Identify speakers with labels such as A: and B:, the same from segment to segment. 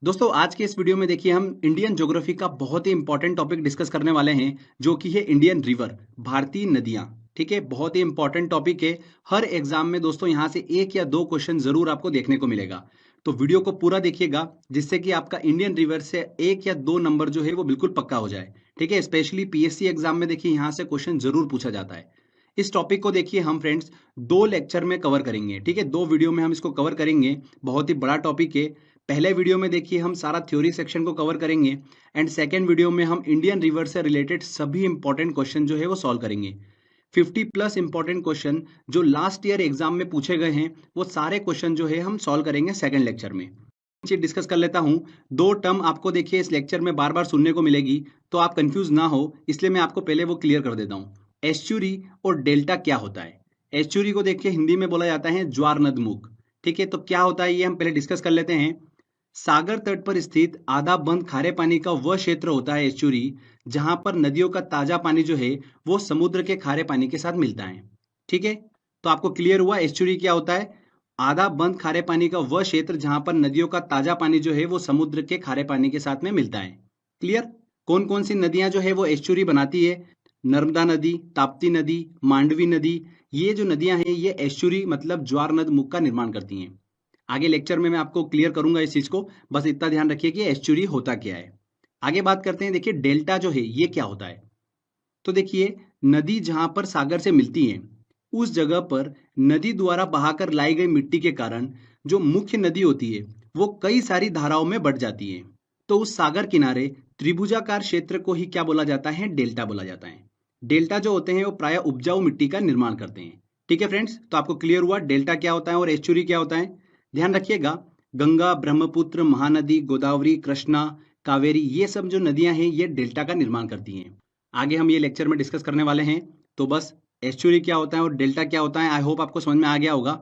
A: दोस्तों आज के इस वीडियो में देखिए हम इंडियन ज्योग्राफी का बहुत ही इंपॉर्टेंट टॉपिक डिस्कस करने वाले हैं जो कि है इंडियन रिवर भारतीय नदियां। ठीक है, बहुत ही इंपॉर्टेंट टॉपिक है। हर एग्जाम में दोस्तों यहां से एक या दो क्वेश्चन जरूर आपको देखने को मिलेगा, तो वीडियो को पूरा देखिएगा जिससे कि आपका इंडियन रिवर से एक या दो नंबर जो है वो बिल्कुल पक्का हो जाए। ठीक है, स्पेशली पीएससी एग्जाम में देखिए यहां से क्वेश्चन जरूर पूछा जाता है। इस टॉपिक को देखिए हम फ्रेंड्स दो लेक्चर में कवर करेंगे। ठीक है, दो वीडियो में हम इसको कवर करेंगे। बहुत ही बड़ा टॉपिक है। पहले वीडियो में देखिए हम सारा थ्योरी सेक्शन को कवर करेंगे एंड सेकेंड वीडियो में हम इंडियन रिवर से रिलेटेड सभी इंपॉर्टेंट क्वेश्चन जो है वो सॉल्व करेंगे। 50+ इंपॉर्टेंट क्वेश्चन जो लास्ट ईयर एग्जाम में पूछे गए हैं वो सारे क्वेश्चन जो है हम सॉल्व करेंगे सेकेंड लेक्चर में। चीज डिस्कस कर लेता हूं। दो टर्म आपको देखिए इस लेक्चर में बार बार सुनने को मिलेगी, तो आप कंफ्यूज ना हो इसलिए मैं आपको पहले वो क्लियर कर देता हूं। एस्चुरी और डेल्टा क्या होता है। एस्चुरी को देखिए हिंदी में बोला जाता है ज्वार नदमुख। ठीक है, तो क्या होता है ये हम पहले डिस्कस कर लेते हैं। सागर तट पर स्थित आधा बंद खारे पानी का वह क्षेत्र होता है एस्चुरी जहां पर नदियों का ताजा पानी जो है वो समुद्र के खारे पानी के साथ मिलता है। ठीक है, तो आपको क्लियर हुआ एस्चुरी क्या होता है। आधा बंद खारे पानी का वह क्षेत्र जहां पर नदियों का ताजा पानी जो है वो समुद्र के खारे पानी के साथ में मिलता है। क्लियर। कौन कौन सी नदियां जो है वो एस्चुरी बनाती है। नर्मदा नदी, ताप्ती नदी, मांडवी नदी, ये जो नदियां हैं ये एस्चुरी मतलब ज्वार नद मुख का निर्माण करती हैं। आगे लेक्चर में मैं आपको क्लियर करूंगा इस चीज को, बस इतना ध्यान रखिए कि एस्चुरी होता क्या है। आगे बात करते हैं, देखिए डेल्टा जो है ये क्या होता है। तो देखिए नदी जहां पर सागर से मिलती है उस जगह पर नदी द्वारा बहाकर लाई गई मिट्टी के कारण जो मुख्य नदी होती है वो कई सारी धाराओं में बढ़ जाती है। तो उस सागर किनारे त्रिभुजाकार क्षेत्र को ही क्या बोला जाता है, डेल्टा बोला जाता है। डेल्टा जो होते हैं वो प्राय उपजाऊ मिट्टी का निर्माण करते हैं। ठीक है फ्रेंड्स, तो आपको क्लियर हुआ डेल्टा क्या होता है और एस्चुरी क्या होता है। ध्यान रखिएगा, गंगा, ब्रह्मपुत्र, महानदी, गोदावरी, कृष्णा, कावेरी, ये सब जो नदियां हैं ये डेल्टा का निर्माण करती हैं। आगे हम ये लेक्चर में डिस्कस करने वाले हैं। तो बस एस्चुरी क्या होता है और डेल्टा क्या होता है आई होप आपको समझ में आ गया होगा।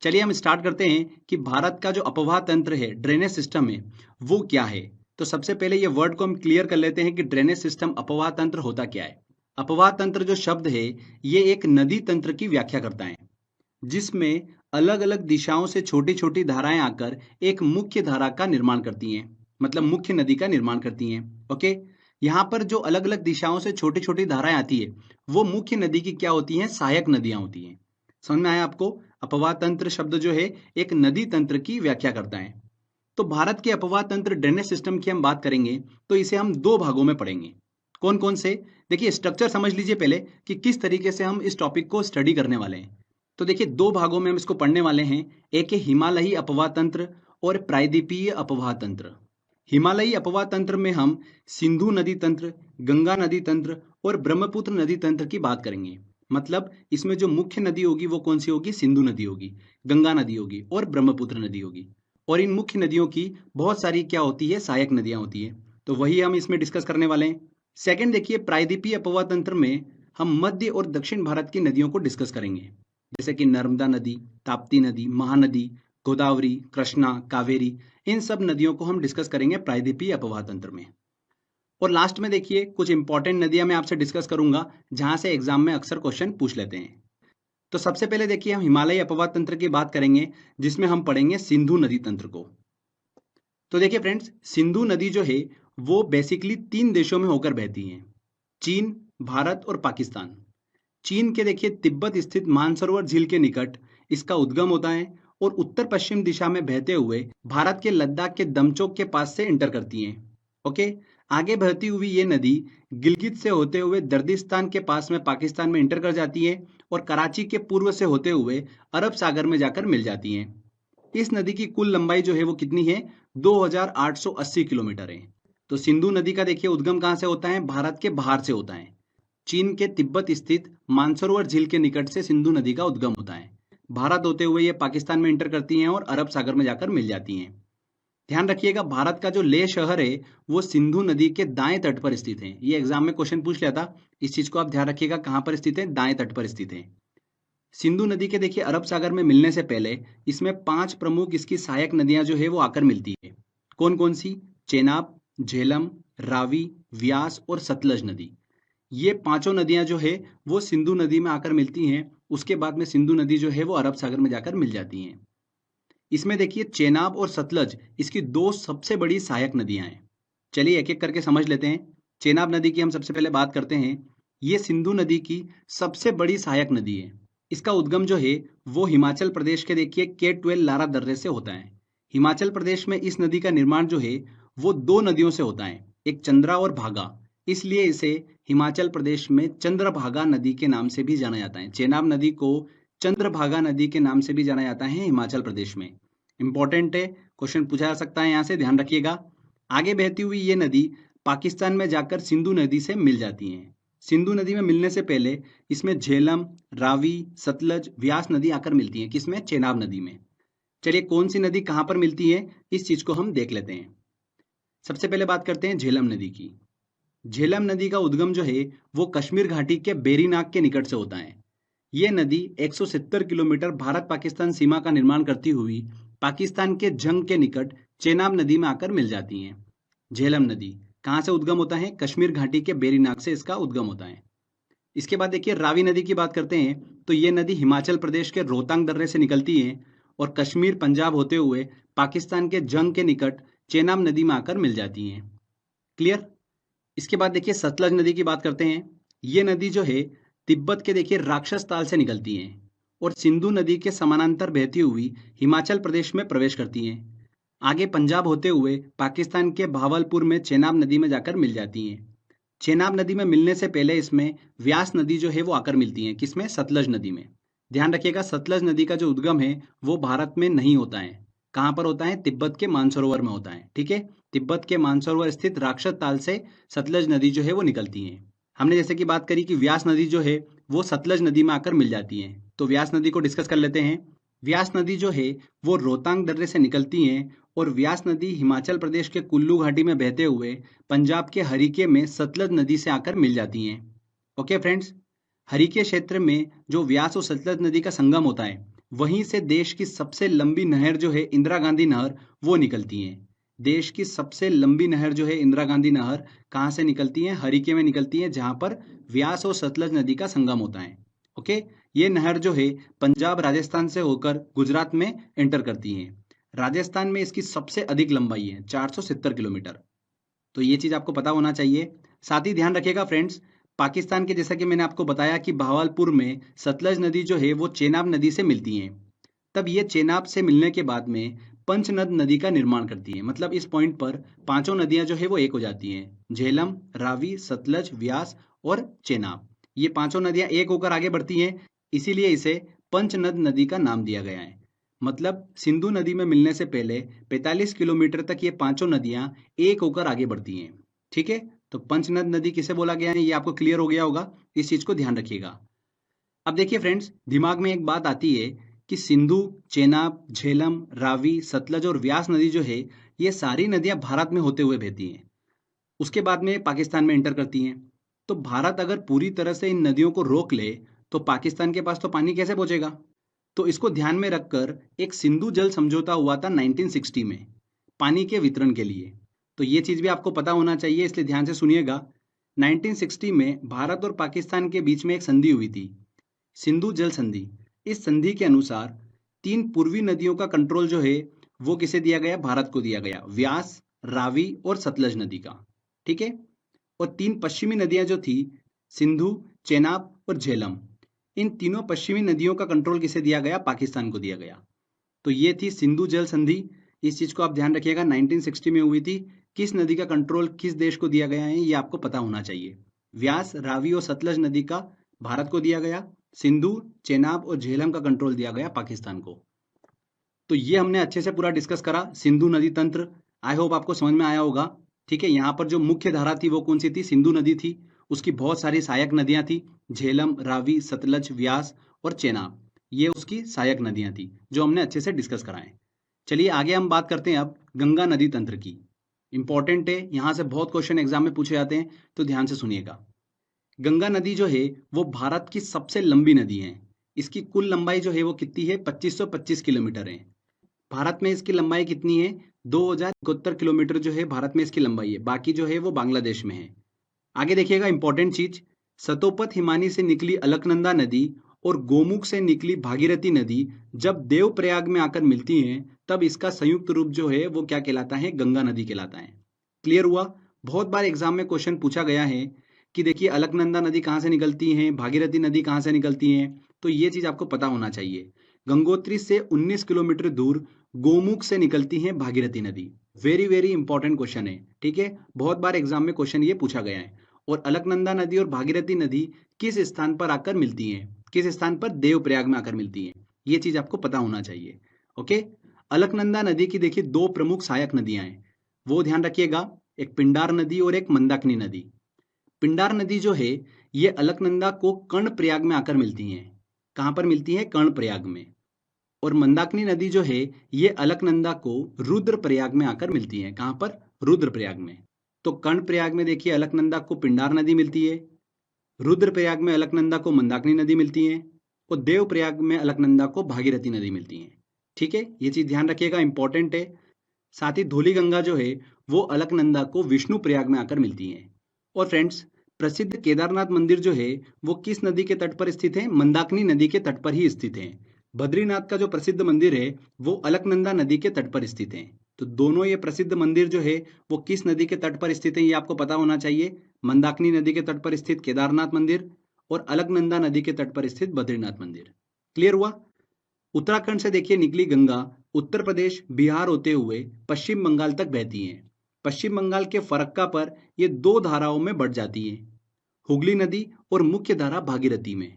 A: चलिए हम स्टार्ट करते हैं कि भारत का जो अपवाह तंत्र है, ड्रेनेज सिस्टम है, वो क्या है। तो सबसे पहले ये वर्ड को हम क्लियर कर लेते हैं कि ड्रेनेज सिस्टम अपवाह तंत्र होता क्या है। अपवाह तंत्र जो शब्द है ये एक नदी तंत्र की व्याख्या करता है जिसमें अलग अलग दिशाओं से छोटी छोटी धाराएं आकर एक मुख्य धारा का निर्माण करती हैं, मतलब मुख्य नदी का निर्माण करती हैं। ओके, यहाँ पर जो अलग अलग दिशाओं से छोटी छोटी धाराएं आती है वो मुख्य नदी की क्या होती हैं, सहायक नदियां होती हैं। समझ में आया आपको। अपवाह तंत्र शब्द जो है एक नदी तंत्र की व्याख्या करता है। तो भारत के अपवाह तंत्र ड्रेनेज सिस्टम की हम बात करेंगे तो इसे हम दो भागों में पढ़ेंगे। कौन कौन से, देखिए स्ट्रक्चर समझ लीजिए पहले कि किस तरीके से हम इस टॉपिक को स्टडी करने वाले हैं। तो देखिए दो भागों में हम इसको पढ़ने वाले हैं। एक है हिमालयी अपवाह तंत्र और प्रायद्वीपीय अपवाह तंत्र। हिमालयी अपवाह तंत्र में हम सिंधु नदी तंत्र, गंगा नदी तंत्र और ब्रह्मपुत्र नदी तंत्र की बात करेंगे। मतलब इसमें जो मुख्य नदी होगी वो कौन सी होगी, सिंधु नदी होगी, गंगा नदी होगी और ब्रह्मपुत्र नदी होगी। और इन मुख्य नदियों की बहुत सारी क्या होती है, सहायक नदियां होती है। तो वही हम इसमें डिस्कस करने वाले हैं। सेकंड देखिए प्रायद्वीपीय अपवाह तंत्र में हम मध्य और दक्षिण भारत की नदियों को डिस्कस करेंगे, जैसे कि नर्मदा नदी, ताप्ती नदी, महानदी, गोदावरी, कृष्णा, कावेरी, इन सब नदियों को हम डिस्कस करेंगे प्रायद्वीपीय अपवाह तंत्र में। और लास्ट में देखिए कुछ इंपॉर्टेंट नदियां मैं आपसे डिस्कस करूंगा जहां से एग्जाम में अक्सर क्वेश्चन पूछ लेते हैं। तो सबसे पहले देखिए हम हिमालयी अपवाह तंत्र की बात करेंगे जिसमें हम पढ़ेंगे सिंधु नदी तंत्र को। तो देखिए फ्रेंड्स, सिंधु नदी जो है वो बेसिकली तीन देशों में होकर बहती है, चीन, भारत और पाकिस्तान। चीन के देखिए तिब्बत स्थित मानसरोवर झील के निकट इसका उद्गम होता है और उत्तर पश्चिम दिशा में बहते हुए भारत के लद्दाख के दमचोक के पास से इंटर करती हैं। ओके, आगे बहती हुई ये नदी गिलगित से होते हुए दर्दिस्तान के पास में पाकिस्तान में इंटर कर जाती है और कराची के पूर्व से होते हुए अरब सागर में जाकर मिल जाती हैं। इस नदी की कुल लंबाई जो है वो कितनी है, 2880 किलोमीटर है। तो सिंधु नदी का देखिए उद्गम कहां से होता है, भारत के बाहर से होता है। चीन के तिब्बत स्थित मानसरोवर झील के निकट से सिंधु नदी का उद्गम होता है। भारत होते हुए ये पाकिस्तान में इंटर करती हैं और अरब सागर में जाकर मिल जाती हैं। ध्यान रखिएगा भारत का जो लेह शहर है वो सिंधु नदी के दाएं तट पर स्थित है। ये एग्जाम में क्वेश्चन पूछ लिया था, इस चीज को आप ध्यान रखिएगा, कहां पर स्थित है, दाएं तट पर स्थित है। सिंधु नदी के देखिए अरब सागर में मिलने से पहले इसमें पांच प्रमुख इसकी सहायक नदियां जो है वो आकर मिलती है। कौन कौन सी, चेनाब, झेलम, रावी, व्यास और सतलज नदी। ये पांचों नदियां जो है वो सिंधु नदी में आकर मिलती हैं। उसके बाद में सिंधु नदी जो है वो अरब सागर में जाकर मिल जाती हैं। इसमें देखिए चेनाब और सतलज इसकी दो सबसे बड़ी सहायक नदियां हैं। चलिए एक एक करके समझ लेते हैं। चेनाब नदी की हम सबसे पहले बात करते हैं। ये सिंधु नदी की सबसे बड़ी सहायक नदी है। इसका उद्गम जो है वो हिमाचल प्रदेश के देखिए K12 लारा दर्रे से होता है। हिमाचल प्रदेश में इस नदी का निर्माण जो है वो दो नदियों से होता है, एक चंद्रा और भागा। इसलिए इसे हिमाचल प्रदेश में चंद्रभागा नदी के नाम से भी जाना जाता है। चेनाब नदी को चंद्रभागा नदी के नाम से भी जाना जाता है हिमाचल प्रदेश में। इंपॉर्टेंट है, क्वेश्चन पूछा जा सकता है, यहाँ से ध्यान रखिएगा। आगे बहती हुई ये नदी पाकिस्तान में जाकर सिंधु नदी से मिल जाती हैं। सिंधु नदी में मिलने से पहले इसमें झेलम, रावी, सतलज, व्यास नदी आकर मिलती हैं। किसमें? चेनाब नदी में। चलिए कौन सी नदी कहां पर मिलती है इस चीज को हम देख लेते हैं। सबसे पहले बात करते हैं झेलम नदी की। झेलम नदी का उद्गम जो है वो कश्मीर घाटी के बेरीनाग के निकट से होता है। ये नदी 170 किलोमीटर भारत पाकिस्तान सीमा का निर्माण करती हुई पाकिस्तान के जंग के निकट चेनाब नदी में आकर मिल जाती हैं। झेलम नदी कहाँ से उद्गम होता है? कश्मीर घाटी के बेरीनाग से इसका उद्गम होता है। इसके बाद देखिए रावी नदी की बात करते हैं तो ये नदी हिमाचल प्रदेश के रोहतांग दर्रे से निकलती है और कश्मीर पंजाब होते हुए पाकिस्तान के जंग के निकट चेनाब नदी में आकर मिल जाती हैं। क्लियर? इसके बाद देखिए सतलज नदी की बात करते हैं। ये नदी जो है तिब्बत के देखिए राक्षस ताल से निकलती हैं और सिंधु नदी के समानांतर बहती हुई हिमाचल प्रदेश में प्रवेश करती हैं। आगे पंजाब होते हुए पाकिस्तान के भावलपुर में चेनाब नदी में जाकर मिल जाती हैं। चेनाब नदी में मिलने से पहले इसमें व्यास नदी जो है वो आकर मिलती है। किसमें? सतलज नदी में। ध्यान रखिएगा सतलज नदी का जो उद्गम है वो भारत में नहीं होता है। कहाँ पर होता है? तिब्बत के मानसरोवर में होता है। ठीक है, तिब्बत के मानसरोवर स्थित राक्षस ताल से सतलज नदी जो है वो निकलती है। हमने जैसे कि बात करी कि व्यास नदी जो है वो सतलज नदी में आकर मिल जाती है, तो व्यास नदी को डिस्कस कर लेते हैं। व्यास नदी जो है वो रोहतांग दर्रे से निकलती है और व्यास नदी हिमाचल प्रदेश के कुल्लू घाटी में बहते हुए पंजाब के हरीके में सतलज नदी से आकर मिल जाती हैं। ओके फ्रेंड्स, हरीके क्षेत्र में जो व्यास और सतलज नदी का संगम होता है वहीं से देश की सबसे लंबी नहर जो है इंदिरा गांधी नहर वो निकलती है। देश की सबसे लंबी नहर जो है इंदिरा गांधी नहर कहाँ से निकलती है? हरीके में निकलती है, जहां पर व्यास और सतलज नदी का संगम होता है। ओके, ये नहर जो है पंजाब राजस्थान से होकर गुजरात में एंटर करती है। राजस्थान में इसकी सबसे अधिक लंबाई है 470 किलोमीटर। तो ये चीज आपको पता होना चाहिए। साथ ही ध्यान रखिएगा फ्रेंड्स, पाकिस्तान के जैसा कि मैंने आपको बताया कि बहावलपुर में सतलज नदी जो है वो चेनाब नदी से मिलती है। तब ये चेनाब से मिलने के बाद में पंचनद नदी का निर्माण करती है। मतलब इस पॉइंट पर पांचों नदियां जो है वो एक हो जाती हैं। झेलम, रावी, सतलज, व्यास और चेनाब, ये पांचों नदियां एक होकर आगे बढ़ती हैं, इसीलिए इसे पंचनद नदी का नाम दिया गया है। मतलब सिंधु नदी में मिलने से पहले 45 किलोमीटर तक ये पांचों नदियां एक होकर आगे बढ़ती हैं। ठीक है, तो पंचनद नदी किसे बोला गया है ये आपको क्लियर हो गया होगा, इस चीज को ध्यान रखिएगा। अब देखिए फ्रेंड्स, दिमाग में एक बात आती है कि सिंधु, चेनाब, झेलम, रावी, सतलज और व्यास नदी जो है ये सारी नदियां भारत में होते हुए बहती हैं, उसके बाद में पाकिस्तान में एंटर करती हैं। तो भारत अगर पूरी तरह से इन नदियों को रोक ले तो पाकिस्तान के पास तो पानी कैसे पहुंचेगा? तो इसको ध्यान में रखकर एक सिंधु जल समझौता हुआ था 1960 में पानी के वितरण के लिए। तो ये चीज भी आपको पता होना चाहिए, इसलिए ध्यान से सुनिएगा। 1960 में भारत और पाकिस्तान के बीच में एक संधि हुई थी, सिंधु जल संधि। इस संधि के अनुसार तीन पूर्वी नदियों का कंट्रोल जो है वो किसे दिया गया? भारत को दिया गया, व्यास, रावी और सतलज नदी का। ठीक है, और तीन पश्चिमी नदियां जो थी सिंधु, चेनाब और झेलम, इन तीनों पश्चिमी नदियों का कंट्रोल किसे दिया गया? पाकिस्तान को दिया गया। तो ये थी सिंधु जल संधि। इस चीज को आप ध्यान रखिएगा, 1960 में हुई थी। किस नदी का कंट्रोल किस देश को दिया गया है ये आपको पता होना चाहिए। व्यास, रावी और सतलज नदी का भारत को दिया गया, सिंधु, चेनाब और झेलम का कंट्रोल दिया गया पाकिस्तान को। तो ये हमने अच्छे से पूरा डिस्कस करा सिंधु नदी तंत्र। आई होप आपको समझ में आया होगा। ठीक है, यहाँ पर जो मुख्य धारा थी वो कौन सी थी? सिंधु नदी थी। उसकी बहुत सारी सहायक नदियां थी, झेलम, रावी, सतलज, व्यास और चेनाब, ये उसकी सहायक नदियां थी जो हमने अच्छे से डिस्कस कराएं। चलिए आगे हम बात करते हैं अब गंगा नदी तंत्र की। इंपॉर्टेंट है, यहाँ से बहुत क्वेश्चन एग्जाम में पूछे जाते हैं, तो ध्यान से सुनिएगा। गंगा नदी जो है वो भारत की सबसे लंबी नदी है। इसकी कुल लंबाई जो है वो कितनी है? 2525 किलोमीटर है। भारत में इसकी लंबाई कितनी है? 2071 किलोमीटर जो है भारत में इसकी लंबाई है, बाकी जो है वो बांग्लादेश में है। आगे देखिएगा इंपॉर्टेंट चीज, सतोपथ हिमानी से निकली अलकनंदा नदी और गोमुख से निकली भागीरथी नदी जब देवप्रयाग में आकर मिलती हैं तब इसका संयुक्त रूप जो है वो क्या कहलाता है, गंगा नदी कहलाता है। क्लियर हुआ? बहुत बार एग्जाम में क्वेश्चन पूछा गया है कि देखिए अलकनंदा नदी कहाँ से निकलती है, भागीरथी नदी कहाँ से निकलती है, तो ये चीज आपको पता होना चाहिए। गंगोत्री से 19 किलोमीटर दूर गोमुख से निकलती है भागीरथी नदी। वेरी वेरी इंपॉर्टेंट क्वेश्चन है, ठीक है, बहुत बार एग्जाम में क्वेश्चन ये पूछा गया है। और अलकनंदा नदी और भागीरथी नदी किस स्थान पर आकर मिलती हैं, किस स्थान पर, देवप्रयाग में आकर मिलती हैं, ये चीज आपको पता होना चाहिए। ओके, अलकनंदा नदी की देखिए दो प्रमुख सहायक नदियां हैं, वो ध्यान रखिएगा, एक पिंडार नदी और एक मंदाकिनी नदी। पिंडार नदी जो है ये अलकनंदा को कर्णप्रयाग में आकर मिलती हैं। कहां पर मिलती है? कर्णप्रयाग में। और मंदाकिनी नदी जो है ये अलकनंदा को रुद्रप्रयाग में आकर मिलती है। कहां पर? रुद्रप्रयाग में। तो कर्णप्रयाग में देखिए अलकनंदा को पिंडार नदी मिलती है, रुद्रप्रयाग में अलकनंदा को मंदाकिनी नदी मिलती है, और देवप्रयाग में अलकनंदा को भागीरथी नदी मिलती है। ठीक है, ये चीज ध्यान रखिएगा, इंपॉर्टेंट है। साथ ही धौली गंगा जो है वो अलकनंदा को विष्णु प्रयाग में आकर मिलती है। और फ्रेंड्स, प्रसिद्ध केदारनाथ मंदिर जो है वो किस नदी के तट पर स्थित है? मंदाकिनी नदी के तट पर ही स्थित है। बद्रीनाथ का जो प्रसिद्ध मंदिर है वो अलकनंदा नदी के तट पर स्थित है। तो दोनों ये प्रसिद्ध मंदिर जो है वो किस नदी के तट पर स्थित है, ये आपको पता होना चाहिए। मंदाकिनी नदी के तट पर स्थित केदारनाथ मंदिर और अलकनंदा नदी के तट पर स्थित बद्रीनाथ मंदिर। क्लियर हुआ? उत्तराखंड से देखिए निकली गंगा उत्तर प्रदेश बिहार होते हुए पश्चिम बंगाल तक बहती है। पश्चिम बंगाल के फरक्का पर ये दो धाराओं में बढ़ जाती है, हुगली नदी और मुख्य धारा भागीरथी में।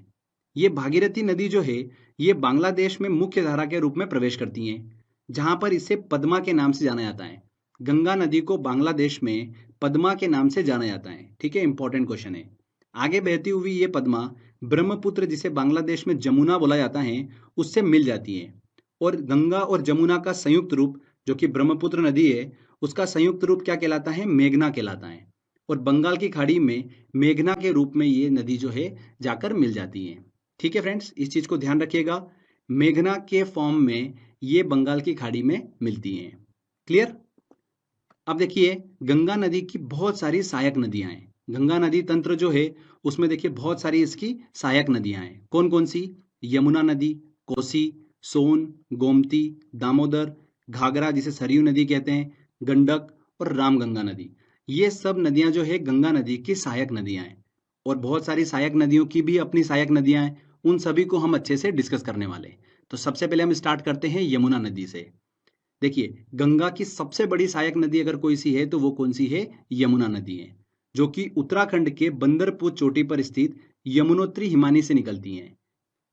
A: ये भागीरथी नदी जो है ये बांग्लादेश में मुख्य धारा के रूप में प्रवेश करती है, जहां पर इसे पद्मा के नाम से जाना जाता है। गंगा नदी को बांग्लादेश में पद्मा के नाम से जाना जाता है। ठीक है, इंपॉर्टेंट क्वेश्चन है। आगे बहती हुई ये पद्मा ब्रह्मपुत्र, जिसे बांग्लादेश में जमुना बोला जाता है, उससे मिल जाती है। और गंगा और जमुना का संयुक्त रूप जो कि ब्रह्मपुत्र नदी है उसका संयुक्त रूप क्या कहलाता है? मेघना कहलाता है। और बंगाल की खाड़ी में मेघना के रूप में ये नदी जो है जाकर मिल जाती है। ठीक है फ्रेंड्स, इस चीज को ध्यान रखिएगा, मेघना के फॉर्म में ये बंगाल की खाड़ी में मिलती हैं। क्लियर? अब देखिए गंगा नदी की बहुत सारी सहायक नदियां हैं। गंगा नदी तंत्र जो है उसमें देखिए बहुत सारी इसकी सहायक नदियां हैं। कौन कौन सी? यमुना नदी, कोसी, सोन, गोमती, दामोदर, घाघरा जिसे सरयू नदी कहते हैं, गंडक और रामगंगा नदी। ये सब नदियां जो है गंगा नदी की सहायक नदियां हैं। और बहुत सारी सहायक नदियों की भी अपनी सहायक नदियां हैं, उन सभी को हम अच्छे से डिस्कस करने वाले हैं। तो सबसे पहले हम स्टार्ट करते हैं यमुना नदी से। देखिए गंगा की सबसे बड़ी सहायक नदी अगर कोई सी है तो वो कौन सी है? यमुना नदी है, जो कि उत्तराखंड के बंदरपुर चोटी पर स्थित यमुनोत्री हिमानी से निकलती हैं।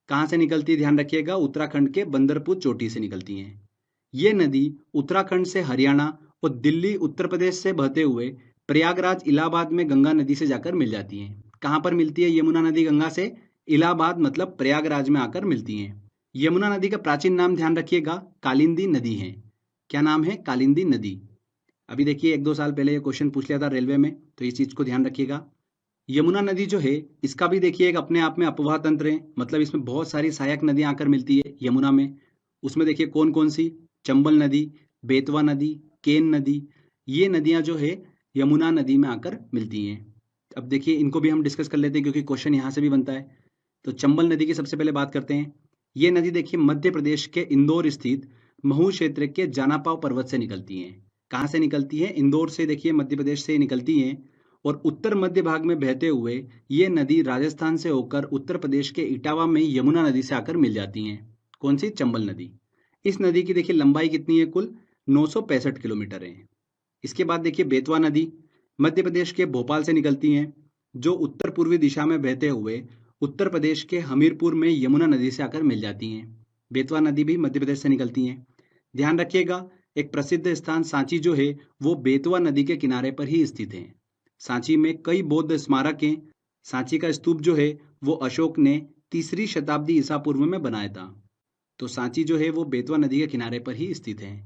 A: कहां से निकलती है? ध्यान रखिएगा, उत्तराखंड के बंदरपुर चोटी से निकलती हैं। ये नदी उत्तराखंड से हरियाणा और दिल्ली उत्तर प्रदेश से बहते हुए प्रयागराज इलाहाबाद में गंगा नदी से जाकर मिल जाती हैं। कहां पर मिलती है यमुना नदी गंगा से? इलाहाबाद मतलब प्रयागराज में आकर मिलती हैं। यमुना नदी का प्राचीन नाम ध्यान रखिएगा, कालिंदी नदी है। क्या नाम है? कालिंदी नदी। अभी देखिए 1-2 साल पहले ये क्वेश्चन पूछ लिया था रेलवे में, तो इस चीज को ध्यान रखिएगा। यमुना नदी जो है इसका भी देखिए एक अपने आप में अपवाह तंत्र है, मतलब इसमें बहुत सारी सहायक नदियां आकर मिलती है यमुना में। उसमें देखिए कौन कौन सी? चंबल नदी, बेतवा नदी, केन नदी, ये नदियां जो है यमुना नदी में आकर मिलती हैं। अब देखिए इनको भी हम डिस्कस कर लेते हैं क्योंकि क्वेश्चन यहाँ से भी बनता है। तो चंबल नदी की सबसे पहले बात करते हैं। ये नदी देखिए मध्य प्रदेश के इंदौर स्थित महू क्षेत्र के जानापाव पर्वत से निकलती हैं। कहाँ से निकलती है? इंदौर से, देखिए मध्य प्रदेश से निकलती हैं। और उत्तर मध्य भाग में बहते हुए ये नदी राजस्थान से होकर उत्तर प्रदेश के इटावा में यमुना नदी से आकर मिल जाती हैं। कौन सी? चंबल नदी। इस नदी की देखिए लंबाई कितनी है? कुल 965 किलोमीटर है। इसके बाद देखिए बेतवा नदी मध्य प्रदेश के भोपाल से निकलती हैं, जो उत्तर पूर्वी दिशा में बहते हुए उत्तर प्रदेश के हमीरपुर में यमुना नदी से आकर मिल जाती हैं। बेतवा नदी भी मध्य प्रदेश से निकलती हैं। ध्यान रखिएगा, एक प्रसिद्ध स्थान सांची जो है वो बेतवा नदी के किनारे पर ही स्थित है। सांची में कई बौद्ध स्मारक हैं। सांची का स्तूप जो है वो अशोक ने 3री शताब्दी ईसा पूर्व में बनाया था। तो सांची जो है वो बेतवा नदी के किनारे पर ही स्थित है।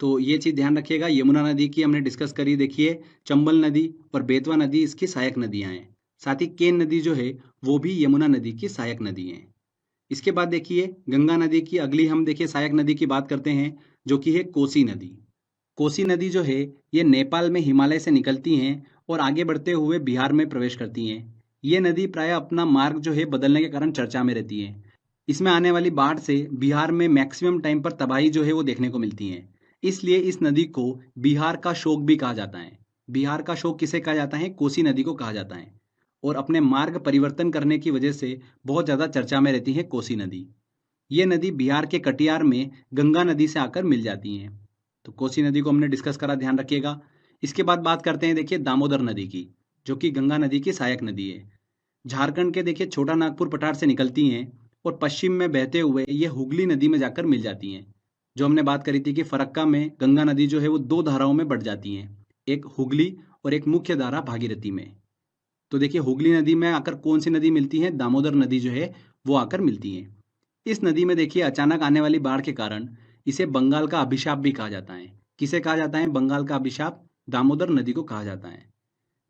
A: तो ये चीज ध्यान रखिएगा, यमुना नदी की हमने डिस्कस करी, देखिए चंबल नदी और बेतवा नदी इसकी सहायक नदियां हैं। साथ ही केन नदी जो है वो भी यमुना नदी की सहायक नदी है। इसके बाद देखिए गंगा नदी की अगली हम देखिए सहायक नदी की बात करते हैं, जो कि है कोसी नदी। कोसी नदी जो है ये नेपाल में हिमालय से निकलती हैं और आगे बढ़ते हुए बिहार में प्रवेश करती हैं। ये नदी प्राय अपना मार्ग जो है बदलने के कारण चर्चा में रहती है। इसमें आने वाली बाढ़ से बिहार में मैक्सिमम टाइम पर तबाही जो है वो देखने को मिलती है। इसलिए इस नदी को बिहार का शोक भी कहा जाता है। बिहार का शोक किसे कहा जाता है? कोसी नदी को कहा जाता है। और अपने मार्ग परिवर्तन करने की वजह से बहुत ज़्यादा चर्चा में रहती है कोसी नदी। ये नदी बिहार के कटिहार में गंगा नदी से आकर मिल जाती हैं। तो कोसी नदी को हमने डिस्कस करा, ध्यान रखिएगा। इसके बाद बात करते हैं देखिए दामोदर नदी की, जो कि गंगा नदी की सहायक नदी है। झारखंड के देखिए छोटा नागपुर पठार से निकलती हैं और पश्चिम में बहते हुए ये हुगली नदी में जाकर मिल जाती हैं। जो हमने बात करी थी कि फरक्का में गंगा नदी जो है वो दो धाराओं में बढ़ जाती हैं, एक हुगली और एक मुख्य धारा भागीरथी में। तो देखिए हुगली नदी में आकर कौन सी नदी मिलती है? दामोदर नदी जो है वो आकर मिलती है। इस नदी में देखिए अचानक आने वाली बाढ़ के कारण इसे बंगाल का अभिशाप भी कहा जाता है। किसे कहा जाता है बंगाल का अभिशाप? दामोदर नदी को कहा जाता है।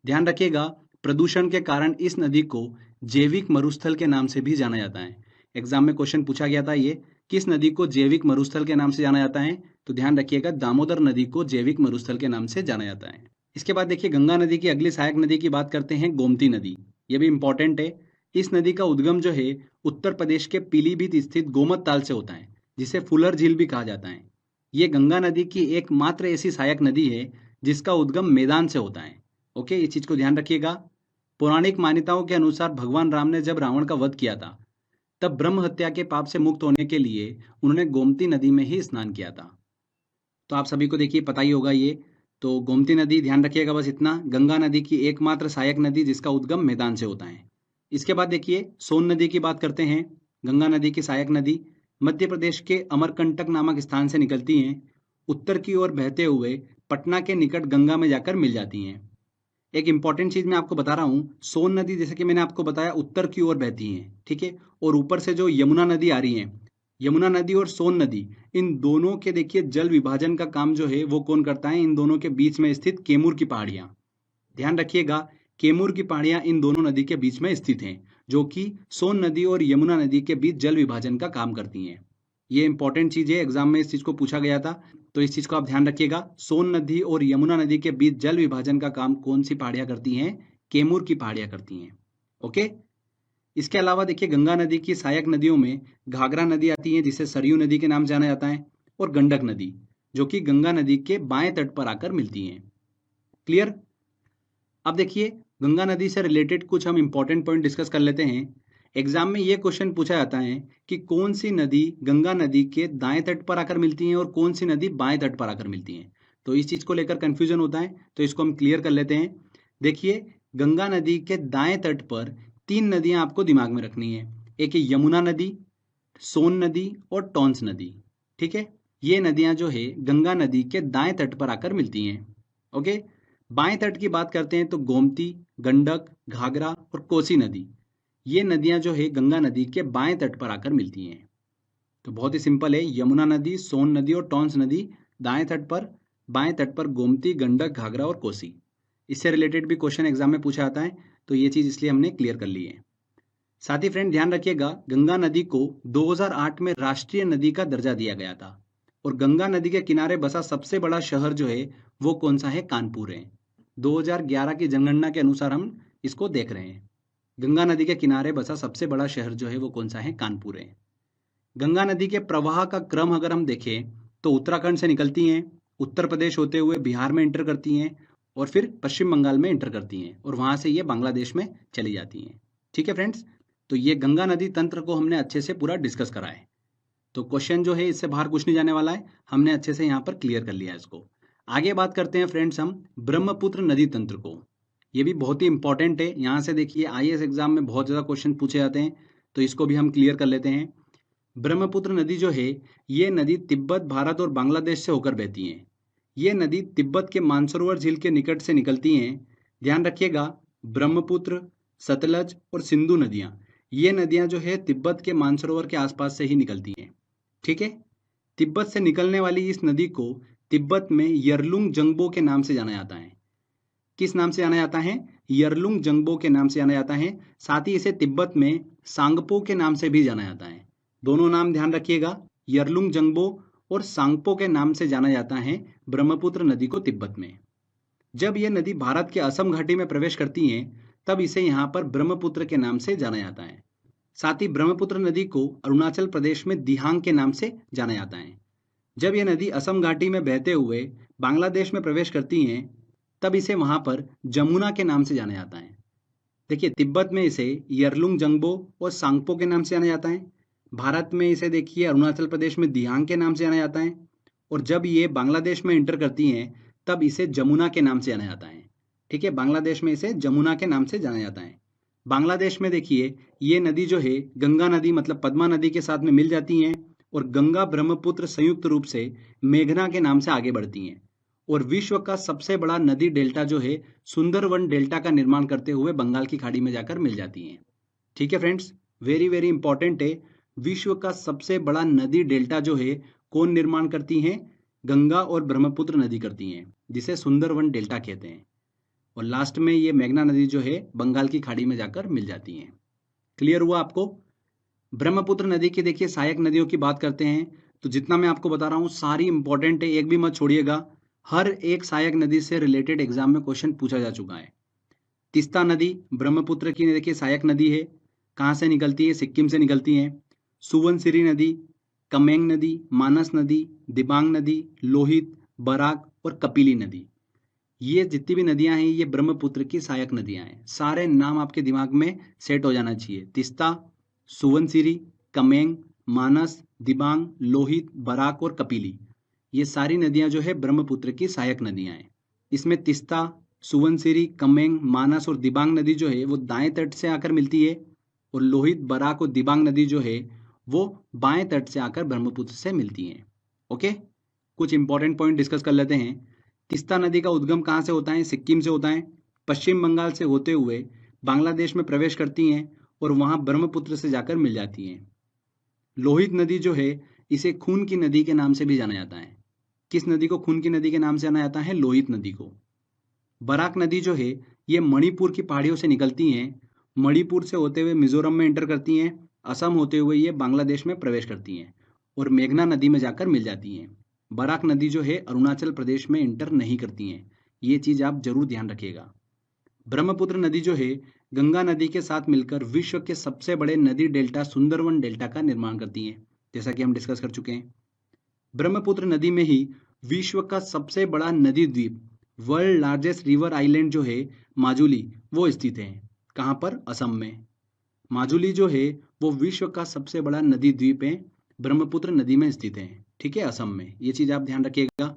A: ध्यान रखिएगा, प्रदूषण के कारण इस नदी को जैविक मरुस्थल के नाम से भी जाना जाता है। एग्जाम में क्वेश्चन पूछा गया था ये, किस नदी को जैविक मरुस्थल के नाम से जाना जाता है? तो ध्यान रखिएगा दामोदर नदी को जैविक मरुस्थल के नाम से जाना जाता है। इसके बाद देखिए गंगा नदी की अगली सहायक नदी की बात करते हैं, गोमती नदी। ये भी इंपॉर्टेंट है। इस नदी का उद्गम जो है उत्तर प्रदेश के पीलीभीत स्थित गोमत ताल से होता है, जिसे फुलर झील भी कहा जाता है। ये गंगा नदी की एकमात्र ऐसी सहायक नदी है जिसका उद्गम मैदान से होता है। ओके, इस चीज को ध्यान रखिएगा। पौराणिक मान्यताओं के अनुसार भगवान राम ने जब रावण का वध किया था, तब ब्रह्म हत्या के पाप से मुक्त होने के लिए उन्होंने गोमती नदी में ही स्नान किया था। तो आप सभी को देखिए पता ही होगा ये। तो गोमती नदी, ध्यान रखिएगा बस इतना, गंगा नदी की एकमात्र सहायक नदी जिसका उद्गम मैदान से होता है। इसके बाद देखिए सोन नदी की बात करते हैं। गंगा नदी की सहायक नदी मध्य प्रदेश के अमरकंटक नामक स्थान से निकलती हैं, उत्तर की ओर बहते हुए पटना के निकट गंगा में जाकर मिल जाती हैं। एक इंपॉर्टेंट चीज मैं आपको बता रहा हूँ, सोन नदी जैसे कि मैंने आपको बताया उत्तर की ओर बहती है, ठीक है। और ऊपर से जो यमुना नदी आ रही है, यमुना नदी और सोन नदी, इन दोनों के देखिए जल विभाजन का काम जो है वो कौन करता है? इन दोनों के बीच में स्थित केमूर की पहाड़ियां। ध्यान रखिएगा, केमूर की पहाड़ियां इन दोनों नदी के बीच में स्थित हैं, जो कि सोन नदी और यमुना नदी के बीच जल विभाजन का काम करती हैं। ये इंपॉर्टेंट चीज है, एग्जाम में इस चीज को पूछा गया था, तो इस चीज को आप ध्यान रखिएगा। सोन नदी और यमुना नदी के बीच जल विभाजन का काम कौन सी पहाड़ियां करती हैं? केमूर की पहाड़ियां करती हैं। ओके। इसके अलावा देखिए गंगा नदी की सहायक नदियों में घाघरा नदी आती है, जिसे सरयू नदी के नाम जाना जाता है, और गंडक नदी, जो कि गंगा नदी के बाएं तट पर आकर मिलती हैं। क्लियर? अब देखिए गंगा नदी से रिलेटेड कुछ हम इंपॉर्टेंट पॉइंट डिस्कस कर लेते हैं। एग्जाम में ये क्वेश्चन पूछा जाता है कि कौन सी नदी गंगा नदी के दाएं तट पर आकर मिलती है और कौन सी नदी बाएं तट पर आकर मिलती है। तो इस चीज को लेकर कंफ्यूजन होता है, तो इसको हम क्लियर कर लेते हैं। देखिए गंगा नदी के दाएं तट पर तीन नदियां आपको दिमाग में रखनी है। एक है यमुना नदी, सोन नदी और टॉन्स नदी। ठीक है, ये नदियां जो है गंगा नदी के दाएं तट पर आकर मिलती हैं। ओके। बाएं तट की बात करते हैं तो गोमती, गंडक, घाघरा और कोसी नदी, ये नदियां जो है गंगा नदी के बाएं तट पर आकर मिलती हैं। तो बहुत ही सिंपल है, यमुना नदी, सोन नदी और टॉन्स नदी दाएं तट पर, बाएं तट पर गोमती, गंडक, घाघरा और कोसी। इससे रिलेटेड भी क्वेश्चन एग्जाम में पूछा जाता है, तो ये चीज इसलिए हमने क्लियर कर ली है। साथ ही फ्रेंड ध्यान रखिएगा, गंगा नदी को 2008 में राष्ट्रीय नदी का दर्जा दिया गया था, और गंगा नदी के किनारे बसा सबसे बड़ा शहर जो है वो कौन सा है? कानपुर है। 2011 की जनगणना के अनुसार हम इसको देख रहे हैं। गंगा नदी के किनारे बसा सबसे बड़ा शहर जो है वो कौन सा है? कानपुर है। गंगा नदी के प्रवाह का क्रम अगर हम देखें तो उत्तराखंड से निकलती हैं, उत्तर प्रदेश होते हुए बिहार में इंटर करती हैं, और फिर पश्चिम बंगाल में इंटर करती हैं, और वहां से ये बांग्लादेश में चली जाती हैं। ठीक है फ्रेंड्स, तो ये गंगा नदी तंत्र को हमने अच्छे से पूरा डिस्कस करा है। तो क्वेश्चन जो है इससे बाहर कुछ नहीं जाने वाला है, हमने अच्छे से यहाँ पर क्लियर कर लिया है इसको। आगे बात करते हैं फ्रेंड्स हम ब्रह्मपुत्र नदी तंत्र को। ये भी बहुत ही इंपॉर्टेंट है, यहाँ से देखिए आईएएस एग्जाम में बहुत ज़्यादा क्वेश्चन पूछे जाते हैं, तो इसको भी हम क्लियर कर लेते हैं। ब्रह्मपुत्र नदी जो है ये नदी तिब्बत, भारत और बांग्लादेश से होकर बहती है। ये नदी तिब्बत के मानसरोवर झील के निकट से निकलती हैं। ध्यान रखिएगा, ब्रह्मपुत्र, सतलज और सिंधु नदियाँ, ये नदियाँ जो है तिब्बत के मानसरोवर के आसपास से ही निकलती हैं। ठीक है, तिब्बत से निकलने वाली इस नदी को तिब्बत में यरलुंग जंगबो के नाम से जाना जाता है। किस नाम से जाना जाता है? यरलुंग जंगबो के नाम से जाना जाता है। साथ ही इसे तिब्बत में सांगपो के नाम से भी जाना जाता है। दोनों नाम ध्यान रखिएगा, यरलुंग जंगबो और सांगपो के नाम से जाना जाता है ब्रह्मपुत्र नदी को तिब्बत में। जब यह नदी भारत के असम घाटी में प्रवेश करती है, तब इसे यहाँ पर ब्रह्मपुत्र के नाम से जाना जाता है। साथ ही ब्रह्मपुत्र नदी को अरुणाचल प्रदेश में दिहांग के नाम से जाना जाता है। जब यह नदी असम घाटी में बहते हुए बांग्लादेश में प्रवेश करती हैं, तब इसे वहां पर जमुना के नाम से जाना जाता है। देखिए, तिब्बत में इसे यरलुंग जंगबो और सांगपो के नाम से जाना जाता है। भारत में इसे देखिए अरुणाचल प्रदेश में दिहांग के नाम से जाना जाता है। और जब ये बांग्लादेश में इंटर करती हैं, तब इसे जमुना के नाम से जाना जाता है। ठीक है, बांग्लादेश में इसे जमुना के नाम से जाना जाता है। बांग्लादेश में देखिए ये नदी जो है गंगा नदी मतलब पद्मा नदी के साथ में मिल जाती हैं और गंगा ब्रह्मपुत्र संयुक्त रूप से मेघना के नाम से आगे बढ़ती हैं। और विश्व का सबसे बड़ा नदी डेल्टा जो है सुंदरवन डेल्टा का निर्माण करते हुए बंगाल की खाड़ी में जाकर मिल जाती हैं। ठीक है फ्रेंड्स, वेरी वेरी इंपॉर्टेंट है। विश्व का सबसे बड़ा नदी डेल्टा जो है कौन निर्माण करती हैं? गंगा और ब्रह्मपुत्र नदी करती हैं, जिसे सुंदरवन डेल्टा कहते हैं। और लास्ट में ये मेघना नदी जो है बंगाल की खाड़ी में जाकर मिल जाती हैं। क्लियर हुआ आपको? ब्रह्मपुत्र नदी की देखिए सहायक नदियों की बात करते हैं तो जितना मैं आपको बता रहा हूँ सारी इंपॉर्टेंट है, एक भी मत छोड़िएगा। हर एक सहायक नदी से रिलेटेड एग्जाम में क्वेश्चन पूछा जा चुका है। तीस्ता नदी ब्रह्मपुत्र की देखिए सहायक नदी है। कहाँ से निकलती है? सिक्किम से निकलती है। सुवनसिरी नदी, कमेंग नदी, मानस नदी, दिबांग नदी, लोहित, बराक और कपिली नदी, ये जितनी भी नदियां हैं ये ब्रह्मपुत्र की सहायक नदियां हैं। सारे नाम आपके दिमाग में सेट हो जाना चाहिए। तीस्ता, सुवनसिरी, कमेंग, मानस, दिबांग, लोहित, बराक और कपिली, ये सारी नदियां जो है ब्रह्मपुत्र की सहायक नदियां हैं। इसमें तीस्ता, सुवनसिरी, कमेंग, मानस और दिबांग नदी जो है वो दाएं तट से आकर मिलती है और लोहित, बराक और दिबांग नदी जो है वो बाएं तट से आकर ब्रह्मपुत्र से मिलती हैं। ओके, कुछ इंपॉर्टेंट पॉइंट डिस्कस कर लेते हैं। तीस्ता नदी का उद्गम कहाँ से होता है? सिक्किम से होता है। पश्चिम बंगाल से होते हुए बांग्लादेश में प्रवेश करती हैं और वहां ब्रह्मपुत्र से जाकर मिल जाती हैं। लोहित नदी जो है इसे खून की नदी के नाम से भी जाना जाता है। किस नदी को खून की नदी के नाम से जाना जाता है? लोहित नदी को। बराक नदी जो है ये मणिपुर की पहाड़ियों से निकलती हैं। मणिपुर से होते हुए मिजोरम में एंटर करती हैं। असम होते हुए ये बांग्लादेश में प्रवेश करती हैं और मेघना नदी में जाकर मिल जाती हैं। बराक नदी जो है अरुणाचल प्रदेश में इंटर नहीं करती हैं। ये चीज आप जरूर ध्यान रखिएगा। ब्रह्मपुत्र नदी जो है गंगा नदी के साथ मिलकर विश्व के सबसे बड़े नदी डेल्टा सुंदरवन डेल्टा का निर्माण करती हैं, जैसा कि हम डिस्कस कर चुके हैं। ब्रह्मपुत्र नदी में ही विश्व का सबसे बड़ा नदी द्वीप वर्ल्ड लार्जेस्ट रिवर आइलैंड जो है माजुली वो स्थित है। कहाँ पर? असम में। माजुली जो है वो विश्व का सबसे बड़ा नदी द्वीप है, ब्रह्मपुत्र नदी में स्थित है। ठीक है, असम में। ये चीज आप ध्यान रखिएगा।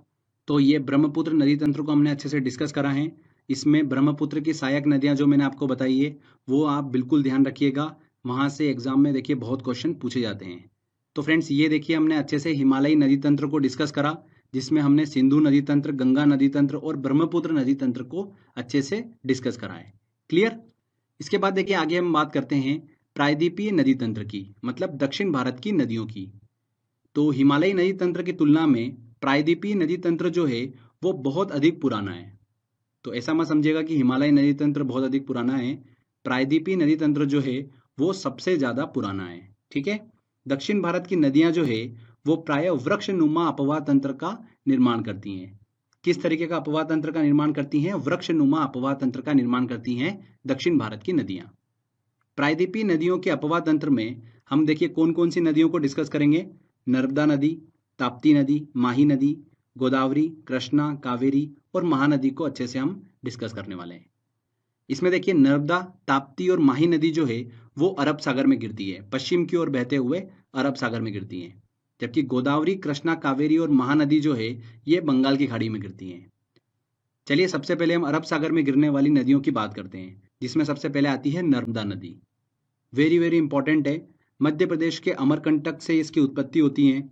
A: तो ये ब्रह्मपुत्र नदी तंत्र को हमने अच्छे से डिस्कस करा है। इसमें ब्रह्मपुत्र की सहायक नदियां जो मैंने आपको बताई है वो आप बिल्कुल ध्यान रखिएगा। वहां से एग्जाम में देखिए बहुत क्वेश्चन पूछे जाते हैं। तो फ्रेंड्स ये देखिए हमने अच्छे से हिमालयी नदी तंत्र को डिस्कस करा, जिसमें हमने सिंधु नदी तंत्र, गंगा नदी तंत्र और ब्रह्मपुत्र नदी तंत्र को अच्छे से डिस्कस करा है। क्लियर? इसके बाद देखिए आगे हम बात करते हैं प्रायद्वीपीय नदी तंत्र की, मतलब दक्षिण भारत की नदियों की। तो हिमालयी नदी तंत्र की तुलना में प्रायद्वीपीय नदी तंत्र जो है वो बहुत अधिक पुराना है। तो ऐसा मत समझिएगा कि हिमालयी नदी तंत्र बहुत अधिक पुराना है। प्रायद्वीपीय नदी तंत्र जो है वो सबसे ज्यादा पुराना है। ठीक है, दक्षिण भारत की नदियां जो है वो प्राय वृक्ष नुमा अपवाह तंत्र का निर्माण करती हैं। किस तरीके का अपवाह तंत्र का निर्माण करती हैं? वृक्ष नुमा अपवाह तंत्र का निर्माण करती हैं दक्षिण भारत की नदियां। प्रायद्वीपीय नदियों के अपवाह तंत्र में हम देखिए कौन कौन सी नदियों को डिस्कस करेंगे। नर्मदा नदी, ताप्ती नदी, माही नदी, गोदावरी, कृष्णा, कावेरी और महानदी को अच्छे से हम डिस्कस करने वाले हैं। इसमें देखिए नर्मदा, ताप्ती और माही नदी जो है वो अरब सागर में गिरती है, पश्चिम की ओर बहते हुए अरब सागर में गिरती है। जबकि गोदावरी, कृष्णा, कावेरी और महानदी जो है ये बंगाल की खाड़ी में गिरती हैं। चलिए सबसे पहले हम अरब सागर में गिरने वाली नदियों की बात करते हैं, जिसमें सबसे पहले आती है नर्मदा नदी। वेरी वेरी इंपॉर्टेंट है। मध्य प्रदेश के अमरकंटक से इसकी उत्पत्ति होती है।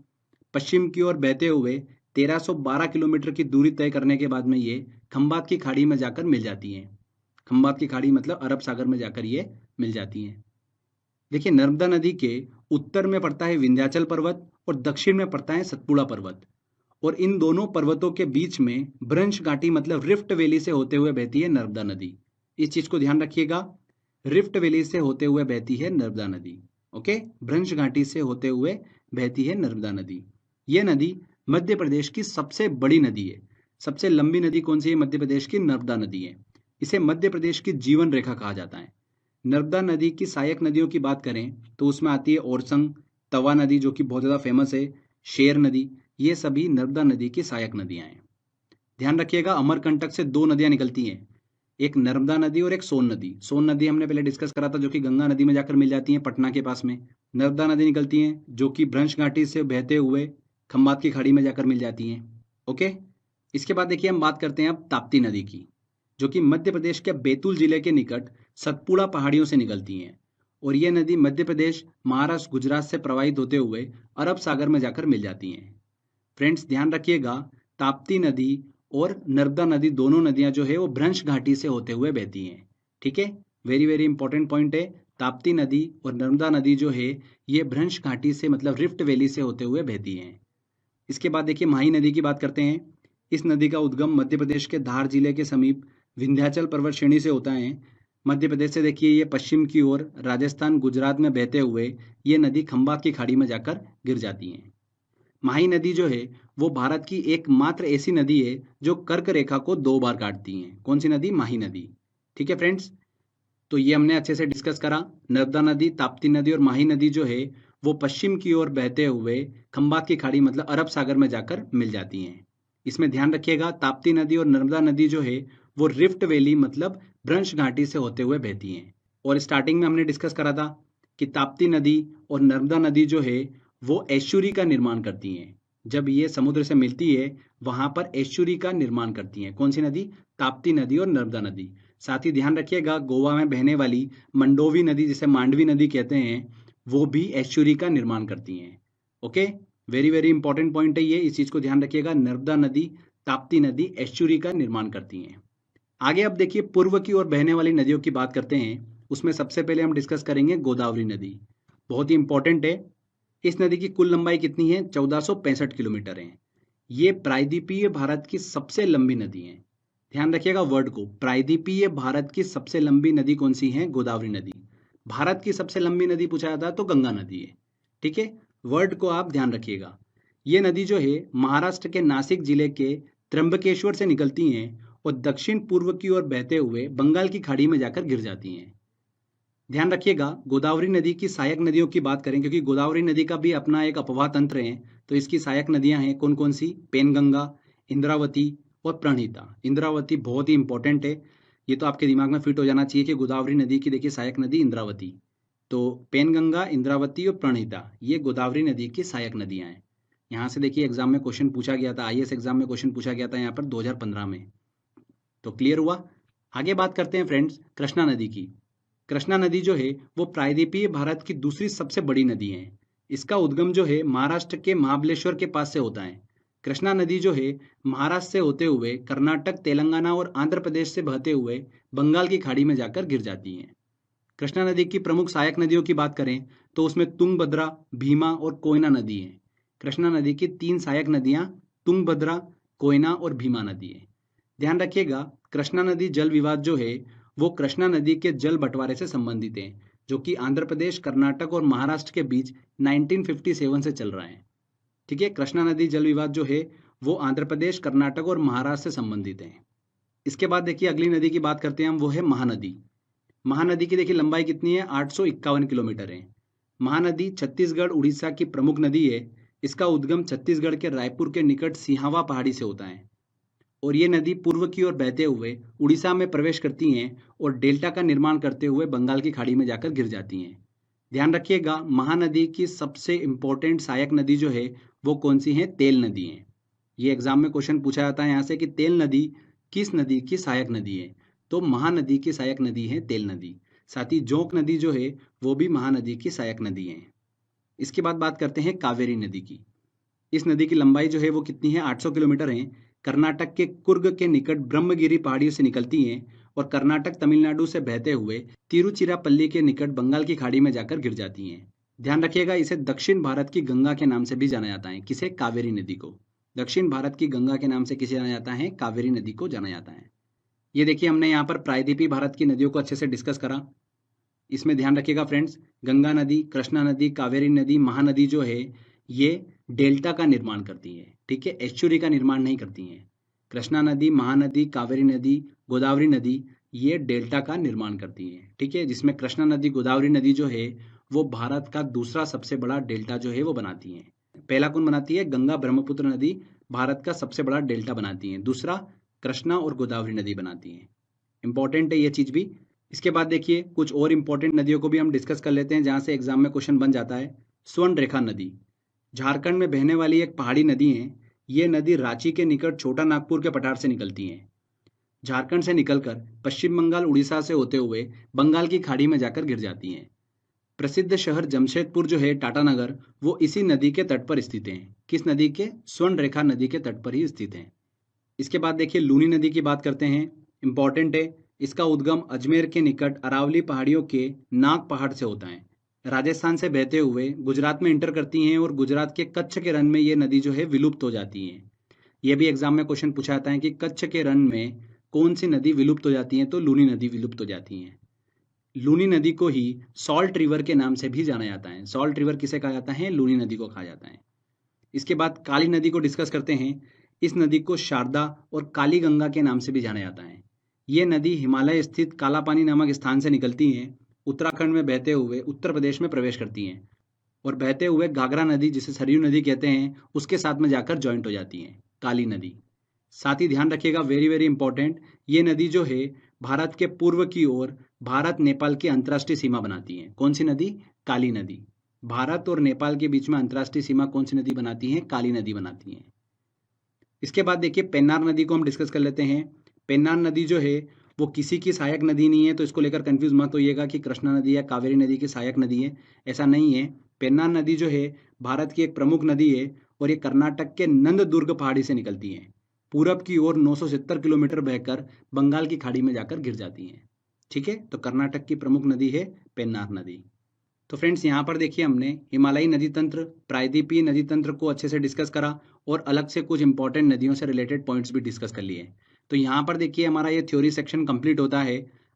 A: पश्चिम की ओर बहते हुए 1312 किलोमीटर की दूरी तय करने के बाद में ये खंबात की खाड़ी में जाकर मिल जाती हैं। खंबात की खाड़ी मतलब अरब सागर में जाकर ये मिल जाती हैं। देखिए नर्मदा नदी के उत्तर में पड़ता है विंध्याचल पर्वत और दक्षिण में पड़ता है सतपुड़ा पर्वत, और इन दोनों पर्वतों के बीच में भ्रंश घाटी मतलब रिफ्ट वैली से होते हुए बहती है नर्मदा नदी। इस चीज को ध्यान रखिएगा, रिफ्ट वैली से होते हुए बहती है नर्मदा नदी। ओके, भ्रंश घाटी से होते हुए बहती है नर्मदा नदी। यह नदी मध्य प्रदेश की सबसे बड़ी नदी है। सबसे लंबी नदी कौन सी है? मध्य प्रदेश की नर्मदा नदी है। इसे मध्य प्रदेश की जीवन रेखा कहा जाता है। नर्मदा नदी की सहायक नदियों की बात करें तो उसमें आती है ओरसंग, तवा नदी जो कि बहुत ज़्यादा फेमस है, शेर नदी, ये सभी नर्मदा नदी की सहायक नदियां हैं। ध्यान रखिएगा, अमरकंटक से दो नदियां निकलती हैं, एक नर्मदा नदी और एक सोन नदी। सोन नदी हमने पहले डिस्कस करा था, जो कि गंगा नदी में जाकर मिल जाती है पटना के पास में। नर्मदा नदी निकलती है जो कि भ्रंश घाटी से बहते हुए खंबात की खाड़ी में जाकर मिल जाती हैं। ओके, इसके बाद देखिए हम बात करते हैं अब ताप्ती नदी की, जो कि मध्य प्रदेश के बैतूल जिले के निकट सतपुड़ा पहाड़ियों से निकलती हैं, और ये नदी मध्य प्रदेश, महाराष्ट्र, गुजरात से प्रवाहित होते हुए अरब सागर में जाकर मिल जाती हैं। फ्रेंड्स ध्यान रखिएगा, ताप्ती नदी और नर्मदा नदी दोनों नदियां जो है वो भ्रंश घाटी से होते हुए बहती हैं। ठीक है, वेरी वेरी इंपॉर्टेंट पॉइंट है। ताप्ती नदी और नर्मदा नदी जो है ये भ्रंश घाटी से मतलब रिफ्ट वैली से होते हुए बहती हैं। इसके बाद देखिए माही नदी की बात करते हैं। इस नदी का उद्गम मध्य प्रदेश के धार जिले के समीप विंध्याचल पर्वत श्रेणी से होता है। मध्य प्रदेश से देखिए ये पश्चिम की ओर राजस्थान, गुजरात में बहते हुए ये नदी खंबात की खाड़ी में जाकर गिर जाती है। माही नदी जो है वो भारत की एकमात्र ऐसी नदी है जो कर्क रेखा को 2 बार काटती है। कौन सी नदी? माही नदी। ठीक है फ्रेंड्स, तो ये हमने अच्छे से डिस्कस करा। नर्मदा नदी, ताप्ती नदी और माही नदी जो है वो पश्चिम की ओर बहते हुए खंबात की खाड़ी मतलब अरब सागर में जाकर मिल जाती हैं। इसमें ध्यान रखिएगा, ताप्ती नदी और नर्मदा नदी जो है वो रिफ्ट वैली मतलब भ्रंश घाटी से होते हुए बहती हैं। और स्टार्टिंग में हमने डिस्कस करा था कि ताप्ती नदी और नर्मदा नदी जो है वो एस्चुरी का निर्माण करती हैं। जब ये समुद्र से मिलती है वहां पर एस्चुरी का निर्माण करती हैं। कौन सी नदी? ताप्ती नदी और नर्मदा नदी। साथ ही ध्यान रखिएगा, गोवा में बहने वाली मंडोवी नदी जिसे मांडवी नदी कहते हैं वो भी एस्चुरी का निर्माण करती हैं। Okay, very very important point है ये, इस चीज को ध्यान रखिएगा। नर्मदा नदी, ताप्ती नदी एस्चुरी का निर्माण करती हैं। आगे अब देखिए पूर्व की ओर बहने वाली नदियों की बात करते हैं। उसमें सबसे पहले हम डिस्कस करेंगे गोदावरी नदी। बहुत ही इंपॉर्टेंट है। इस नदी की कुल लंबाई कितनी है? 1465 किलोमीटर है। ये प्रायद्वीपीय भारत की सबसे लंबी नदी है। ध्यान रखिएगा वर्ड को, प्रायद्वीपीय भारत की सबसे लंबी नदी कौन सी है? गोदावरी नदी। भारत की सबसे लंबी नदी पूछा जाता है तो गंगा नदी है। ठीक है, वर्ड को आप ध्यान रखिएगा। ये नदी जो है महाराष्ट्र के नासिक जिले के त्र्यंबकेश्वर से निकलती हैं और दक्षिण पूर्व की ओर बहते हुए बंगाल की खाड़ी में जाकर गिर जाती हैं। ध्यान रखिएगा, गोदावरी नदी की सहायक नदियों की बात करें, क्योंकि गोदावरी नदी का भी अपना एक अपवाह तंत्र है, तो इसकी सहायक नदियां हैं कौन कौन सी? पेनगंगा, इंद्रावती और प्रणहिता। इंद्रावती बहुत ही इंपॉर्टेंट है, ये तो आपके दिमाग में फिट हो जाना चाहिए कि गोदावरी नदी की देखिए सहायक नदी इंद्रावती। तो पेनगंगा, इंद्रावती और प्रणहिता ये गोदावरी नदी की सहायक नदियां हैं। यहाँ से देखिए एग्जाम में क्वेश्चन पूछा गया था, आईएएस एग्जाम में क्वेश्चन पूछा गया था यहाँ पर 2015 में। तो क्लियर हुआ। आगे बात करते हैं फ्रेंड्स कृष्णा नदी की। कृष्णा नदी जो है वो प्रायद्वीपीय भारत की दूसरी सबसे बड़ी नदी है। इसका उद्गम जो है महाराष्ट्र के महाबलेश्वर के पास से होता है। कृष्णा नदी जो है महाराष्ट्र से होते हुए कर्नाटक, तेलंगाना और आंध्र प्रदेश से बहते हुए बंगाल की खाड़ी में जाकर गिर जाती है। कृष्णा नदी की प्रमुख सहायक नदियों की बात करें तो उसमें तुंगभद्रा, भीमा और कोयना नदी है। कृष्णा नदी की 3 सहायक नदियां तुंगभद्रा, कोयना और भीमा नदी है। ध्यान रखिएगा, कृष्णा नदी जल विवाद जो है वो कृष्णा नदी के जल बंटवारे से संबंधित है, जो कि आंध्र प्रदेश, कर्नाटक और महाराष्ट्र के बीच 1957 से चल रहा है। ठीक है, कृष्णा नदी जल विवाद जो है वो आंध्र प्रदेश, कर्नाटक और महाराष्ट्र से संबंधित है। इसके बाद देखिए अगली नदी की बात करते हैं हम, वो है महानदी। महानदी की देखिए लंबाई कितनी है? 851 किलोमीटर है। महानदी छत्तीसगढ़, उड़ीसा की प्रमुख नदी है। इसका उद्गम छत्तीसगढ़ के रायपुर के निकट सिहावा पहाड़ी से होता है और ये नदी पूर्व की ओर बहते हुए उड़ीसा में प्रवेश करती हैं और डेल्टा का निर्माण करते हुए बंगाल की खाड़ी में जाकर गिर जाती हैं। ध्यान रखिएगा, महानदी की सबसे इंपॉर्टेंट सहायक नदी जो है वो कौन सी है? तेल नदी है। ये एग्जाम में क्वेश्चन पूछा जाता है यहाँ से कि तेल नदी किस नदी की सहायक नदी है? तो महानदी की सहायक नदी है तेल नदी। साथ ही जोंक नदी जो है वो भी महानदी की सहायक नदी है। इसके बाद बात करते हैं कावेरी नदी की। इस नदी की लंबाई जो है वो कितनी है? 800 किलोमीटर है। कर्नाटक के कुर्ग के निकट ब्रह्मगिरी पहाड़ियों से निकलती हैं और कर्नाटक, तमिलनाडु से बहते हुए तिरुचिरापल्ली के निकट बंगाल की खाड़ी में जाकर गिर जाती हैं। ध्यान रखिएगा, इसे दक्षिण भारत की गंगा के नाम से भी जाना जाता है। किसे? कावेरी नदी को। दक्षिण भारत की गंगा के नाम से किसे जाना जाता है? कावेरी नदी को जाना जाता है। ये देखिए हमने यहाँ पर प्रायद्वीपीय भारत की नदियों को अच्छे से डिस्कस करा। इसमें ध्यान रखिएगा फ्रेंड्स, गंगा नदी, कृष्णा नदी, कावेरी नदी, महानदी जो है ये डेल्टा का निर्माण करती है। ठीक है, एस्चुरी का निर्माण नहीं करती हैं। कृष्णा नदी, महानदी, कावेरी नदी, गोदावरी नदी ये डेल्टा का निर्माण करती हैं, ठीक है, जिसमें कृष्णा नदी, गोदावरी नदी जो है वो भारत का दूसरा सबसे बड़ा डेल्टा जो है वो बनाती हैं। पहला कौन बनाती है? गंगा ब्रह्मपुत्र नदी भारत का सबसे बड़ा डेल्टा बनाती हैं, दूसरा कृष्णा और गोदावरी नदी बनाती हैं। इंपॉर्टेंट है ये चीज भी। इसके बाद देखिए कुछ और इंपॉर्टेंट नदियों को भी हम डिस्कस कर लेते हैं जहां से एग्जाम में क्वेश्चन बन जाता है। स्वर्ण रेखा नदी झारखंड में बहने वाली एक पहाड़ी नदी है। ये नदी रांची के निकट छोटा नागपुर के पठार से निकलती है। झारखंड से निकलकर पश्चिम बंगाल, उड़ीसा से होते हुए बंगाल की खाड़ी में जाकर गिर जाती हैं। प्रसिद्ध शहर जमशेदपुर जो है, टाटानगर, वो इसी नदी के तट पर स्थित हैं। किस नदी के? स्वर्ण रेखा नदी के तट पर ही स्थित हैं। इसके बाद देखिए लूनी नदी की बात करते हैं। इंपॉर्टेंट है, इसका उद्गम अजमेर के निकट अरावली पहाड़ियों के नाग पहाड़ से होता है। राजस्थान से बहते हुए गुजरात में इंटर करती हैं और गुजरात के कच्छ के रण में ये नदी जो है विलुप्त हो जाती है। ये भी एग्जाम में क्वेश्चन पूछा जाता है कि कच्छ के रण में कौन सी नदी विलुप्त हो जाती है? तो लूनी नदी विलुप्त हो जाती है। लूनी नदी को ही सॉल्ट रिवर के नाम से भी जाना जाता है। सॉल्ट रिवर किसे कहा जाता है? लूनी नदी को कहा जाता है। इसके बाद काली नदी को डिस्कस करते हैं। इस नदी को शारदा और काली गंगा के नाम से भी जाना जाता है। ये नदी हिमालय स्थित कालापानी नामक स्थान से निकलती हैं, उत्तराखंड में बहते हुए उत्तर प्रदेश में प्रवेश करती हैं और बहते हुए घाघरा नदी, जिसे सरयू नदी कहते हैं, उसके साथ में जाकर ज्वाइंट हो जाती हैं, काली नदी। साथ ही ध्यान रखिएगा, वेरी वेरी इंपॉर्टेंट, ये नदी जो है भारत के पूर्व की ओर भारत नेपाल की अंतर्राष्ट्रीय सीमा बनाती है। कौन सी नदी? काली नदी। भारत और नेपाल के बीच में अंतर्राष्ट्रीय सीमा कौन सी नदी बनाती है? काली नदी बनाती है। इसके बाद देखिए पेन्नार नदी को हम डिस्कस कर लेते हैं। पेन्नार नदी जो है वो किसी की सहायक नदी नहीं है, तो इसको लेकर कंफ्यूज मत होइएगा कि कृष्णा नदी या कावेरी नदी की सहायक नदी है, ऐसा नहीं है। पेन्नार नदी जो है भारत की एक प्रमुख नदी है और ये कर्नाटक के नंददुर्ग पहाड़ी से निकलती है। पूरब की ओर 970 किलोमीटर बहकर बंगाल की खाड़ी में जाकर गिर जाती हैं। ठीक है, तो कर्नाटक की प्रमुख नदी है पेन्नार नदी। तो फ्रेंड्स यहाँ पर देखिए हमने हिमालयी नदी तंत्र, प्रायद्वीपीय नदी तंत्र को अच्छे से डिस्कस करा और अलग से कुछ इंपॉर्टेंट नदियों से रिलेटेड पॉइंट्स भी डिस्कस कर लिए। तो यहाँ पर देखिए हमारा ये थ्योरी सेक्शन कंप्लीट होता है।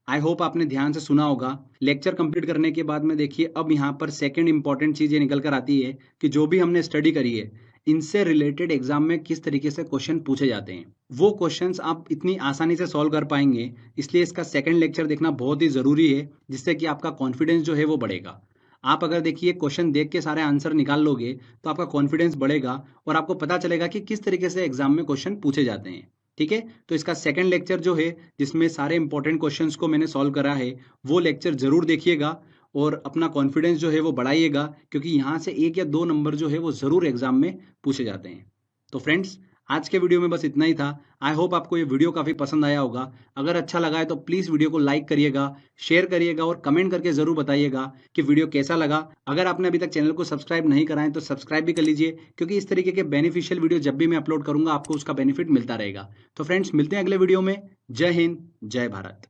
A: आई होप आपने ध्यान से सुना होगा। लेक्चर कंप्लीट करने के बाद में देखिए अब यहाँ पर सेकंड इंपॉर्टेंट चीज ये निकल कर आती है कि जो भी हमने स्टडी करी है इनसे रिलेटेड एग्जाम में किस तरीके से क्वेश्चन पूछे जाते हैं, वो क्वेश्चंस आप इतनी आसानी से सॉल्व कर पाएंगे। इसलिए इसका सेकंड लेक्चर देखना बहुत ही जरूरी है, जिससे कि आपका कॉन्फिडेंस जो है वो बढ़ेगा। आप अगर देखिए क्वेश्चन देख के सारे आंसर निकाल लोगे तो आपका कॉन्फिडेंस बढ़ेगा और आपको पता चलेगा कि किस तरीके से एग्जाम में क्वेश्चन पूछे जाते हैं। ठीक है, तो इसका सेकंड लेक्चर जो है जिसमें सारे इंपॉर्टेंट क्वेश्चंस को मैंने सॉल्व करा है, वो लेक्चर जरूर देखिएगा और अपना कॉन्फिडेंस जो है वो बढ़ाइएगा, क्योंकि यहाँ से 1 या 2 नंबर जो है वो जरूर एग्जाम में पूछे जाते हैं। तो फ्रेंड्स आज के वीडियो में बस इतना ही था। आई होप आपको ये वीडियो काफी पसंद आया होगा। अगर अच्छा लगा है तो प्लीज वीडियो को लाइक करिएगा, शेयर करिएगा और कमेंट करके जरूर बताइएगा कि वीडियो कैसा लगा। अगर आपने अभी तक चैनल को सब्सक्राइब नहीं करा है तो सब्सक्राइब भी कर लीजिए, क्योंकि इस तरीके के बेनिफिशियल वीडियो जब भी मैं अपलोड करूंगा आपको उसका बेनिफिट मिलता रहेगा। तो फ्रेंड्स मिलते हैं अगले वीडियो में। जय हिंद, जय भारत।